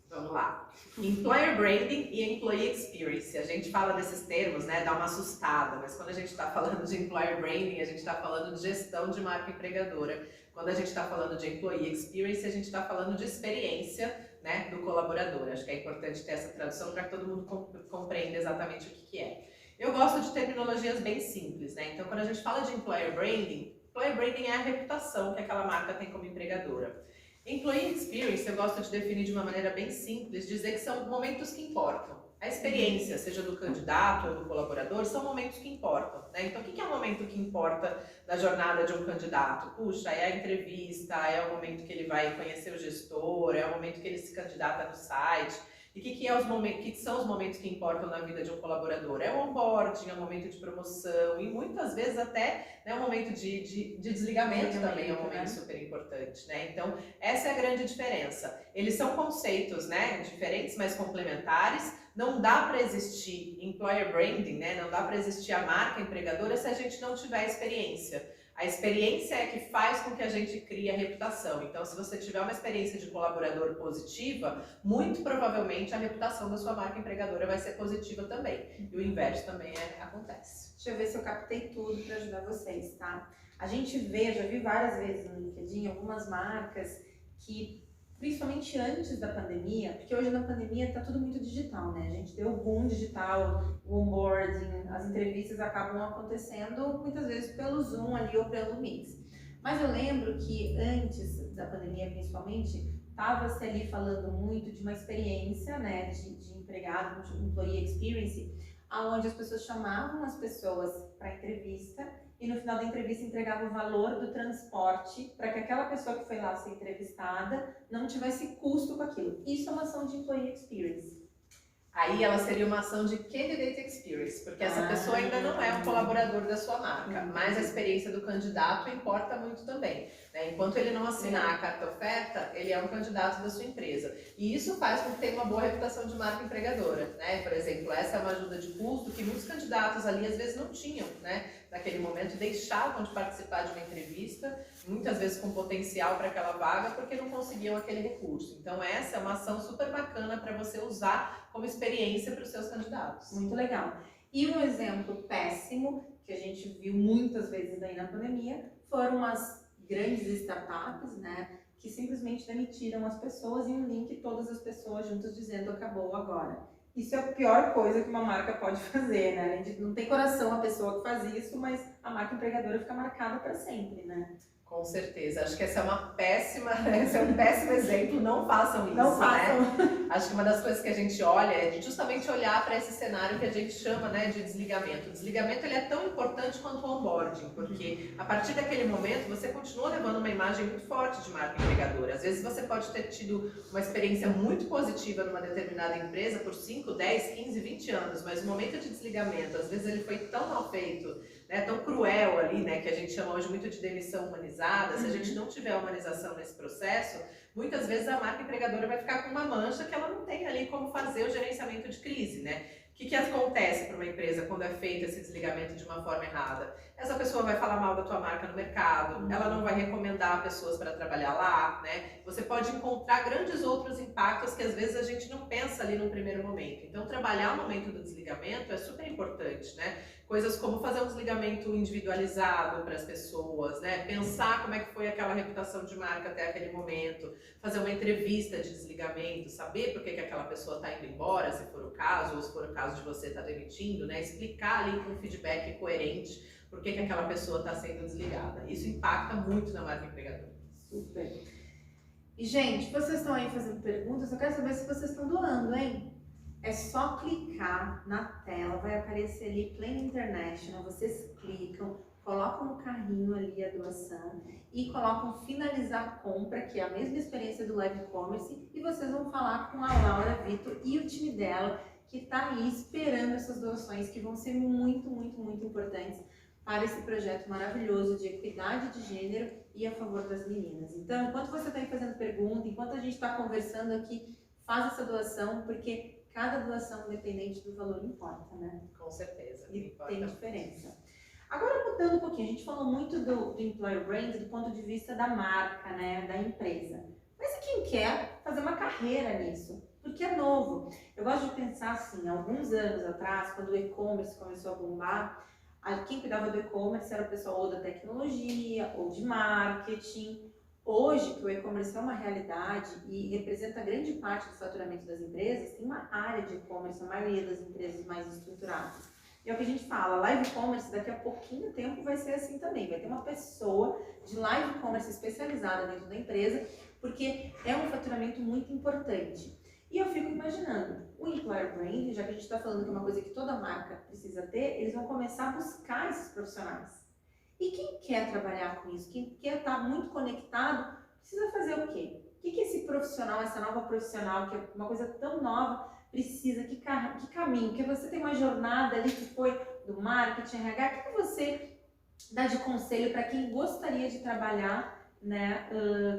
Vamos lá. Employer Branding e Employee Experience. A gente fala desses termos, né? Dá uma assustada, mas quando a gente está falando de Employer Branding, a gente está falando de gestão de marca empregadora. Quando a gente está falando de Employee Experience, a gente está falando de experiência, né, do colaborador. Acho que é importante ter essa tradução para que todo mundo compreenda exatamente o que é. Eu gosto de terminologias bem simples, né? Então, quando a gente fala de Employer Branding é a reputação que aquela marca tem como empregadora. Employee Experience eu gosto de definir de uma maneira bem simples, dizer que são momentos que importam. A experiência, seja do candidato ou do colaborador, são momentos que importam, né? Então, o que é o momento que importa na jornada de um candidato? Puxa, é a entrevista, é o momento que ele vai conhecer o gestor, é o momento que ele se candidata no site. E o que são os momentos que importam na vida de um colaborador? É o onboarding, é o momento de promoção e muitas vezes até, né, o momento de desligamento também é um momento super importante, né? Então, essa é a grande diferença. Eles são conceitos, né, diferentes, mas complementares. Não dá para existir employer branding, né? Não dá para existir a marca empregadora se a gente não tiver experiência. A experiência é que faz com que a gente crie a reputação. Então, se você tiver uma experiência de colaborador positiva, muito provavelmente a reputação da sua marca empregadora vai ser positiva também. E o inverso também acontece. Deixa eu ver se eu captei tudo para ajudar vocês, tá? A gente vê, já vi várias vezes no LinkedIn, algumas marcas que, principalmente antes da pandemia, porque hoje na pandemia tá tudo muito digital, né? A gente deu o boom digital, o onboarding, as entrevistas acabam acontecendo muitas vezes pelo Zoom ali ou pelo Meet. Mas eu lembro que antes da pandemia, principalmente, estava-se ali falando muito de uma experiência, né, de empregado, de employee experience, onde as pessoas chamavam as pessoas para entrevista e no final da entrevista entregava o valor do transporte para que aquela pessoa que foi lá ser entrevistada não tivesse custo com aquilo. Isso é uma ação de employee experience. Aí ela seria uma ação de candidate experience, porque essa pessoa ainda não é um colaborador da sua marca, mas a experiência do candidato importa muito também, né? Enquanto ele não assinar a carta oferta, ele é um candidato da sua empresa. E isso faz com que tenha uma boa reputação de marca empregadora, né? Por exemplo, essa é uma ajuda de custo que muitos candidatos ali às vezes não tinham, né? Naquele momento deixavam de participar de uma entrevista, muitas vezes com potencial para aquela vaga, porque não conseguiam aquele recurso. Então essa é uma ação super bacana para você usar como experiência para os seus candidatos. Muito legal. E um exemplo péssimo, que a gente viu muitas vezes aí na pandemia, foram as grandes startups, né, que simplesmente demitiram as pessoas e um link todas as pessoas juntas dizendo acabou agora. Isso é a pior coisa que uma marca pode fazer, né? Não tem coração a pessoa que faz isso, mas a marca empregadora fica marcada para sempre, né? Com certeza. Acho que esse é um péssimo exemplo. Não façam isso, Não façam. né? Acho que uma das coisas que a gente olha é justamente olhar para esse cenário que a gente chama, né, de desligamento. O desligamento ele é tão importante quanto o onboarding, porque a partir daquele momento você continua levando uma imagem muito forte de marca empregadora. Às vezes você pode ter tido uma experiência muito positiva numa determinada empresa por 5, 10, 15, 20 anos, mas o momento de desligamento, às vezes ele foi tão mal feito, né, tão cruel ali, né, que a gente chama hoje muito de demissão humanizada. Se a gente não tiver humanização nesse processo, muitas vezes a marca empregadora vai ficar com uma mancha que ela não tem ali como fazer o gerenciamento de crise, né? que acontece para uma empresa quando é feito esse desligamento de uma forma errada? Essa pessoa vai falar mal da tua marca no mercado, ela não vai recomendar pessoas para trabalhar lá, né? Você pode encontrar grandes outros impactos que às vezes a gente não pensa ali no primeiro momento. Então, trabalhar o momento do desligamento é super importante, né? Coisas como fazer um desligamento individualizado para as pessoas, né? Pensar como é que foi aquela reputação de marca até aquele momento, fazer uma entrevista de desligamento, saber por que aquela pessoa está indo embora, se for o caso, ou se for o caso de você estar demitindo, né? Explicar ali com um feedback coerente por que aquela pessoa está sendo desligada. Isso impacta muito na marca empregadora. Super. E, gente, vocês estão aí fazendo perguntas, eu quero saber se vocês estão doando, hein? É só clicar na tela, vai aparecer ali Pleno International, vocês clicam, colocam no carrinho ali a doação e colocam finalizar compra, que é a mesma experiência do Live Commerce, e vocês vão falar com a Laura Vitor e o time dela, que está aí esperando essas doações que vão ser muito, muito, muito importantes para esse projeto maravilhoso de equidade de gênero e a favor das meninas. Então, enquanto você está aí fazendo pergunta, enquanto a gente está conversando aqui, faz essa doação, porque cada doação, independente do valor, importa, né? Com certeza. E tem diferença. Agora, mudando um pouquinho, a gente falou muito do Employer Brand do ponto de vista da marca, né, da empresa. Mas e quem quer fazer uma carreira nisso? Porque é novo. Eu gosto de pensar assim, alguns anos atrás, quando o e-commerce começou a bombar, quem cuidava do e-commerce era o pessoal ou da tecnologia, ou de marketing. Hoje, que o e-commerce é uma realidade e representa grande parte do faturamento das empresas, tem uma área de e-commerce, a maioria das empresas mais estruturadas. E é o que a gente fala, live e-commerce daqui a pouquinho tempo vai ser assim também. Vai ter uma pessoa de live e-commerce especializada dentro da empresa, porque é um faturamento muito importante. E eu fico imaginando, o Employer Brand, já que a gente está falando que é uma coisa que toda marca precisa ter, eles vão começar a buscar esses profissionais. E quem quer trabalhar com isso, quem quer estar muito conectado, precisa fazer o quê? O que esse profissional, essa nova profissional, que é uma coisa tão nova, precisa? Que caminho? Porque você tem uma jornada ali que foi do marketing, RH, o que você dá de conselho para quem gostaria de trabalhar, né,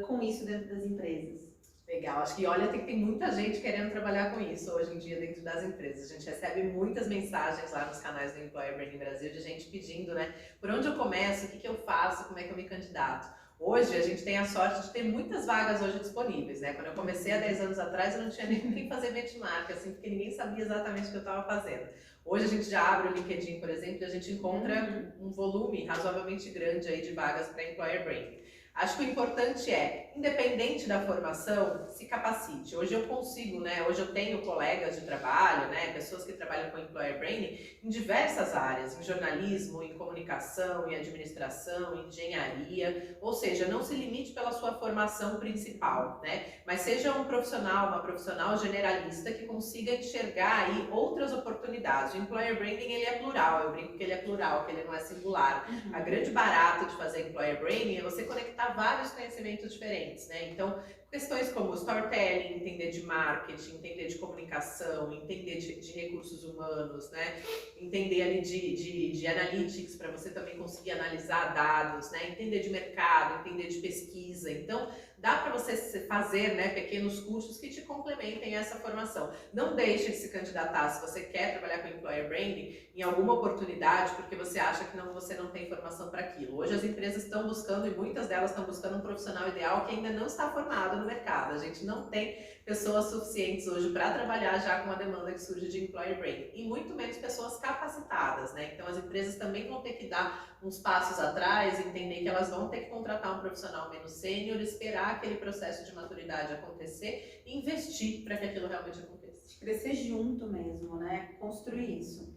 com isso dentro das empresas? Legal, acho que olha, tem muita gente querendo trabalhar com isso hoje em dia dentro das empresas. A gente recebe muitas mensagens lá nos canais do Employer Branding Brasil de gente pedindo, né, por onde eu começo, o que eu faço, como é que eu me candidato. Hoje a gente tem a sorte de ter muitas vagas hoje disponíveis, né? Quando eu comecei há 10 anos atrás eu não tinha nem com quem fazer benchmark, assim, porque ninguém sabia exatamente o que eu estava fazendo. Hoje a gente já abre o LinkedIn, por exemplo, e a gente encontra um volume razoavelmente grande aí de vagas para Employer Branding. Acho que o importante é, independente da formação, se capacite. Hoje eu consigo, né? Hoje eu tenho colegas de trabalho, né? Pessoas que trabalham com Employer Branding em diversas áreas, em jornalismo, em comunicação, em administração, em engenharia. Ou seja, não se limite pela sua formação principal, né? Mas seja um profissional, uma profissional generalista que consiga enxergar aí outras oportunidades. O Employer Branding, ele é plural. Eu brinco que ele é plural, que ele não é singular. A grande barato de fazer Employer Branding é você conectar vários conhecimentos diferentes, né? Então, questões como storytelling, entender de marketing, entender de comunicação, entender de recursos humanos, né? Entender ali de analytics para você também conseguir analisar dados, né? Entender de mercado, entender de pesquisa. Então, dá para você fazer, né, pequenos cursos que te complementem essa formação. Não deixe de se candidatar se você quer trabalhar com Employer Branding em alguma oportunidade porque você acha que você não tem formação para aquilo. Hoje as empresas estão buscando, e muitas delas estão buscando um profissional ideal que ainda não está formado no mercado. A gente não tem pessoas suficientes hoje para trabalhar já com a demanda que surge de Employer Branding, e muito menos pessoas capacitadas, né? Então as empresas também vão ter que dar uns passos atrás, entender que elas vão ter que contratar um profissional menos sênior, esperar aquele processo de maturidade acontecer e investir para que aquilo realmente aconteça. Crescer junto mesmo, né? Construir isso.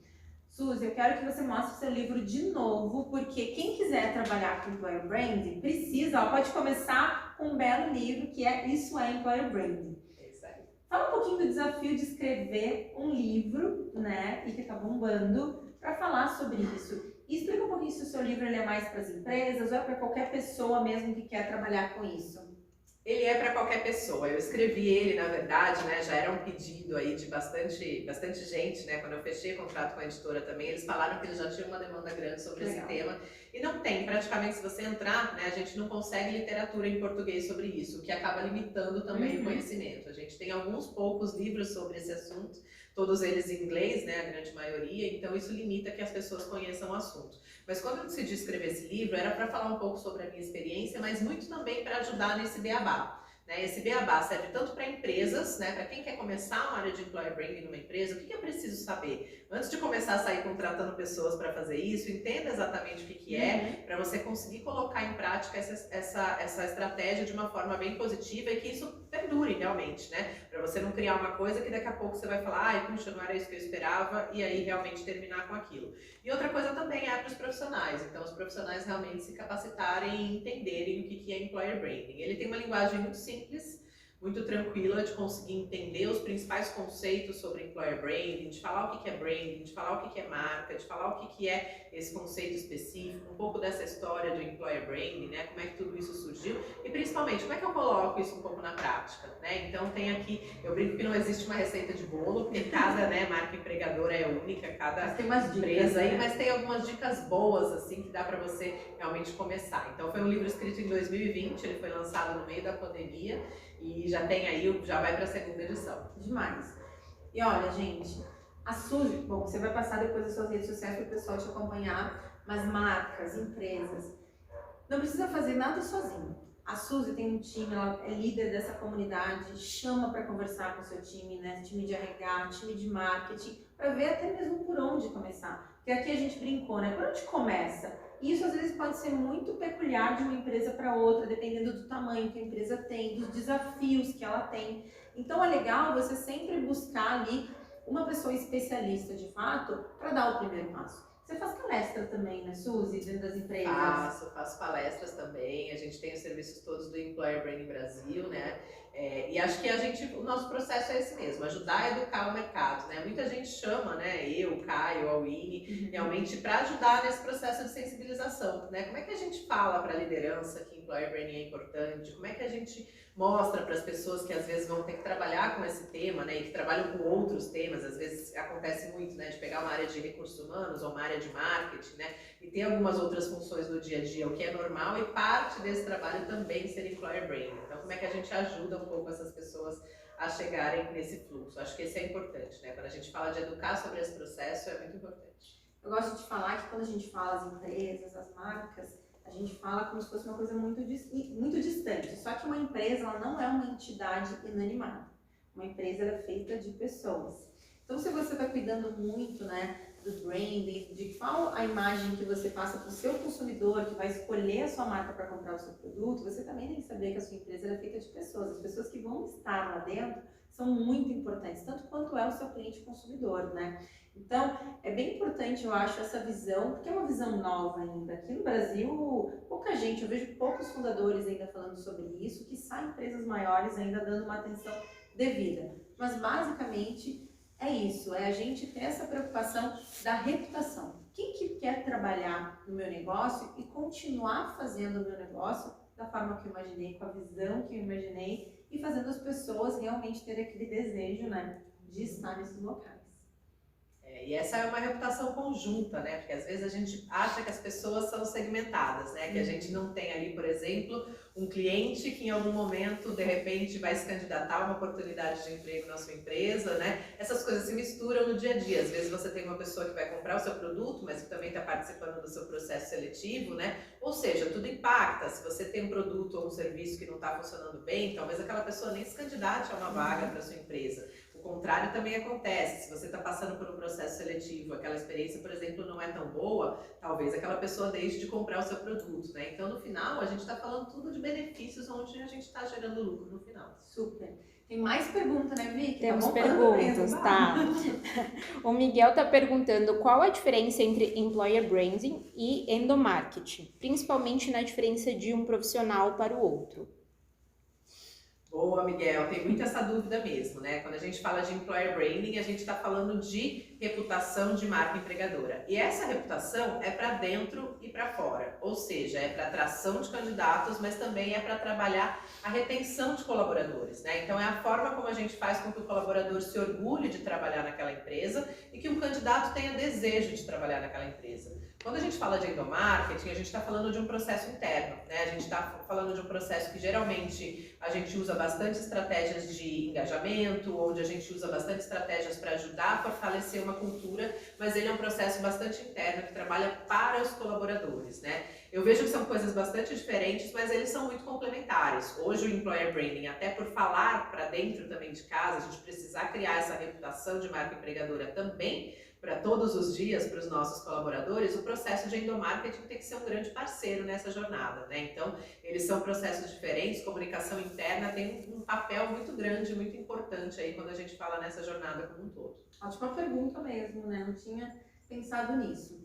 Suzy, eu quero que você mostre o seu livro de novo, porque quem quiser trabalhar com Employer Branding precisa, pode começar com um belo livro que é Isso é Employer Branding. É isso aí. Fala um pouquinho do desafio de escrever um livro, né, e que tá bombando, para falar sobre isso. E explica um pouquinho se o seu livro ele é mais para as empresas ou é para qualquer pessoa mesmo que quer trabalhar com isso. Ele é para qualquer pessoa. Eu escrevi ele, na verdade, né, já era um pedido aí de bastante gente, né, quando eu fechei o contrato com a editora também, eles falaram que eles já tinham uma demanda grande sobre esse tema, e não tem, praticamente se você entrar, né, a gente não consegue literatura em português sobre isso, o que acaba limitando também o conhecimento. A gente tem alguns poucos livros sobre esse assunto, todos eles em inglês, né, a grande maioria, então isso limita que as pessoas conheçam o assunto. Mas quando eu decidi escrever esse livro, era para falar um pouco sobre a minha experiência, mas muito também para ajudar nesse beabá. Esse beabá serve tanto para empresas, né, para quem quer começar uma área de employer branding numa empresa, o que eu preciso saber? Antes de começar a sair contratando pessoas para fazer isso, entenda exatamente o que é, para você conseguir colocar em prática essa estratégia de uma forma bem positiva e que isso perdure realmente, né? Para você não criar uma coisa que daqui a pouco você vai falar, ai, puxa, não era isso que eu esperava, e aí realmente terminar com aquilo. E outra coisa também é para os profissionais, então os profissionais realmente se capacitarem e entenderem o que é employer branding. Ele tem uma linguagem muito simples, muito tranquila de conseguir entender os principais conceitos sobre employer branding, de falar o que é branding, de falar o que é marca, de falar o que é esse conceito específico, um pouco dessa história de employer branding, né? Como é que tudo isso surgiu e principalmente como é que eu coloco isso um pouco na prática, né? Então tem aqui, eu brinco que não existe uma receita de bolo, porque cada marca empregadora é única, cada mas tem umas dicas, empresa aí, né? mas tem algumas dicas boas assim que dá para você realmente começar. Então foi um livro escrito em 2020, ele foi lançado no meio da pandemia. E já tem aí, já vai para a segunda edição. Demais. E olha, gente, a Suzy, bom, você vai passar depois das suas redes sociais para o pessoal te acompanhar, mas marcas, empresas, não precisa fazer nada sozinho. A Suzy tem um time, ela é líder dessa comunidade, chama para conversar com o seu time, né? Time de RH, time de marketing, para ver até mesmo por onde começar. Porque aqui a gente brincou, né? Por onde começa? Isso às vezes pode ser muito peculiar de uma empresa para outra, dependendo do tamanho que a empresa tem, dos desafios que ela tem. Então é legal você sempre buscar ali uma pessoa especialista de fato para dar o primeiro passo. Você faz palestra também, né, Suzy, dentro das empresas? Faço palestras também. A gente tem os serviços todos do Employer Branding Brasil, né? E acho que o nosso processo é esse mesmo, ajudar a educar o mercado, né? Muita gente chama, né? Eu, o Caio, a Winnie, realmente para ajudar nesse processo de sensibilização, né? Como é que a gente fala para a liderança que Employer Branding é importante? Como é que a gente mostra para as pessoas que às vezes vão ter que trabalhar com esse tema, né? E que trabalham com outros temas, às vezes acontece muito, né? De pegar uma área de recursos humanos ou uma área de marketing, né? E ter algumas outras funções do dia a dia, o que é normal, e parte desse trabalho também ser Employer Branding. Então, como é que a gente ajuda um pouco essas pessoas a chegarem nesse fluxo? Acho que esse é importante, né? Quando a gente fala de educar sobre esse processo, é muito importante. Eu gosto de falar que quando a gente fala as empresas, as marcas, a gente fala como se fosse uma coisa muito distante. Só que uma empresa, ela não é uma entidade inanimada. Uma empresa é feita de pessoas. Então, se você está cuidando muito, né, do branding, de qual a imagem que você passa para o seu consumidor, que vai escolher a sua marca para comprar o seu produto, você também tem que saber que a sua empresa é feita de pessoas. As pessoas que vão estar lá dentro são muito importantes, tanto quanto é o seu cliente consumidor, né? Então, é bem importante, eu acho, essa visão, porque é uma visão nova ainda. Aqui no Brasil, pouca gente, eu vejo poucos fundadores ainda falando sobre isso, que saem empresas maiores ainda dando uma atenção devida. Mas, basicamente, é isso, é a gente ter essa preocupação da reputação. Quem que quer trabalhar no meu negócio e continuar fazendo o meu negócio da forma que eu imaginei, com a visão que eu imaginei e fazendo as pessoas realmente terem aquele desejo, né, de estar nesses locais. E essa é uma reputação conjunta, né? Porque às vezes a gente acha que as pessoas são segmentadas, né? Que a gente não tem ali, por exemplo, um cliente que em algum momento, de repente, vai se candidatar a uma oportunidade de emprego na sua empresa, né? Essas coisas se misturam no dia a dia. Às vezes você tem uma pessoa que vai comprar o seu produto, mas que também está participando do seu processo seletivo, né? Ou seja, tudo impacta. Se você tem um produto ou um serviço que não está funcionando bem, talvez aquela pessoa nem se candidate a uma vaga para sua empresa. O contrário também acontece. Se você está passando por um processo seletivo, aquela experiência, por exemplo, não é tão boa, talvez aquela pessoa deixe de comprar o seu produto, né? Então, no final, a gente está falando tudo de benefícios onde a gente está gerando lucro no final. Super. Tem mais pergunta, né, Vicky? Temos perguntas, tá? O Miguel está perguntando qual a diferença entre employer branding e endomarketing, principalmente na diferença de um profissional para o outro. Boa, Miguel, tem muita essa dúvida mesmo, né? Quando a gente fala de employer branding, a gente está falando de reputação de marca empregadora. E essa reputação é para dentro e para fora, ou seja, é para atração de candidatos, mas também é para trabalhar a retenção de colaboradores, né? Então é a forma como a gente faz com que o colaborador se orgulhe de trabalhar naquela empresa e que um candidato tenha desejo de trabalhar naquela empresa. Quando a gente fala de endomarketing, a gente está falando de um processo interno, né? A gente está falando de um processo que geralmente a gente usa bastante estratégias de engajamento, onde a gente usa bastante estratégias para ajudar a fortalecer uma cultura, mas ele é um processo bastante interno que trabalha para os colaboradores, né? Eu vejo que são coisas bastante diferentes, mas eles são muito complementares. Hoje o Employer Branding, até por falar para dentro também de casa, a gente precisar criar essa reputação de marca empregadora também, para todos os dias, para os nossos colaboradores, o processo de endomarketing tem que ser um grande parceiro nessa jornada, né? Então, eles são processos diferentes, comunicação interna tem um papel muito grande, muito importante aí quando a gente fala nessa jornada como um todo. Ótima pergunta mesmo, né? Não tinha pensado nisso.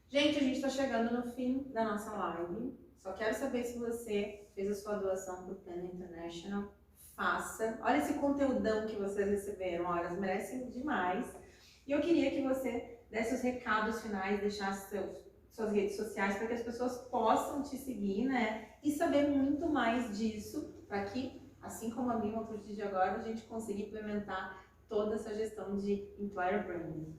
Gente, a gente está chegando no fim da nossa live. Só quero saber se você fez a sua doação para o Panda International. Faça. Olha esse conteúdão que vocês receberam, olha, elas merecem demais. E eu queria que você desse os recados finais, deixasse suas redes sociais para que as pessoas possam te seguir, né? E saber muito mais disso, para que, assim como a mim, a partir de agora, a gente consiga implementar toda essa gestão de Employer Branding.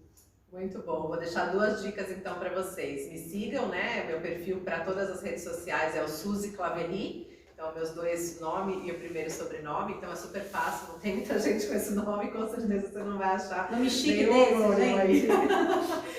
Muito bom, vou deixar 2 dicas então para vocês. Me sigam, né? Meu perfil para todas as redes sociais é o Suzy Claveri. Então, meus 2 nomes e o primeiro sobrenome, então é super fácil, não tem muita gente com esse nome, com certeza você não vai achar. Nome chique nenhum desse, gente.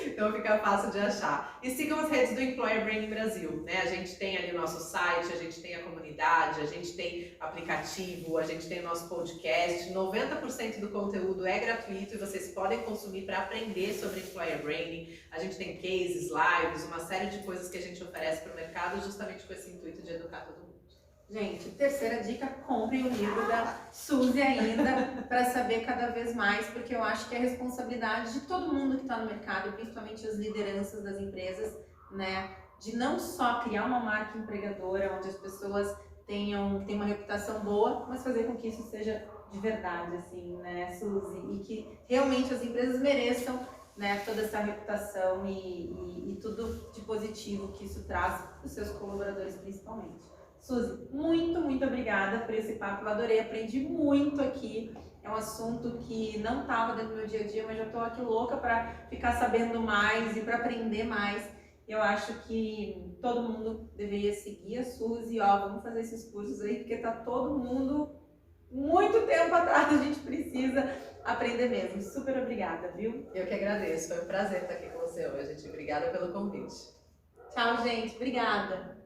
Então fica fácil de achar. E sigam as redes do Employer Branding Brasil, né? A gente tem ali o nosso site, a gente tem a comunidade, a gente tem aplicativo, a gente tem o nosso podcast. 90% do conteúdo é gratuito e vocês podem consumir para aprender sobre Employer Branding. A gente tem cases, lives, uma série de coisas que a gente oferece para o mercado justamente com esse intuito de educar todo mundo. Gente, terceira dica, comprem o livro da Suzy ainda para saber cada vez mais, porque eu acho que é responsabilidade de todo mundo que está no mercado, principalmente as lideranças das empresas, né, de não só criar uma marca empregadora onde as pessoas tenham uma reputação boa, mas fazer com que isso seja de verdade, assim, né, Suzy, e que realmente as empresas mereçam, né, toda essa reputação e tudo de positivo que isso traz para os seus colaboradores principalmente. Suzy, muito obrigada por esse papo, eu adorei, aprendi muito aqui, é um assunto que não estava dentro do meu dia a dia, mas já estou aqui louca para ficar sabendo mais e para aprender mais. Eu acho que todo mundo deveria seguir a Suzy, ó, vamos fazer esses cursos aí, porque tá todo mundo muito tempo atrás, a gente precisa aprender mesmo. Super obrigada, viu? Eu que agradeço, foi um prazer estar aqui com você hoje, gente. Obrigada pelo convite. Tchau, gente, obrigada.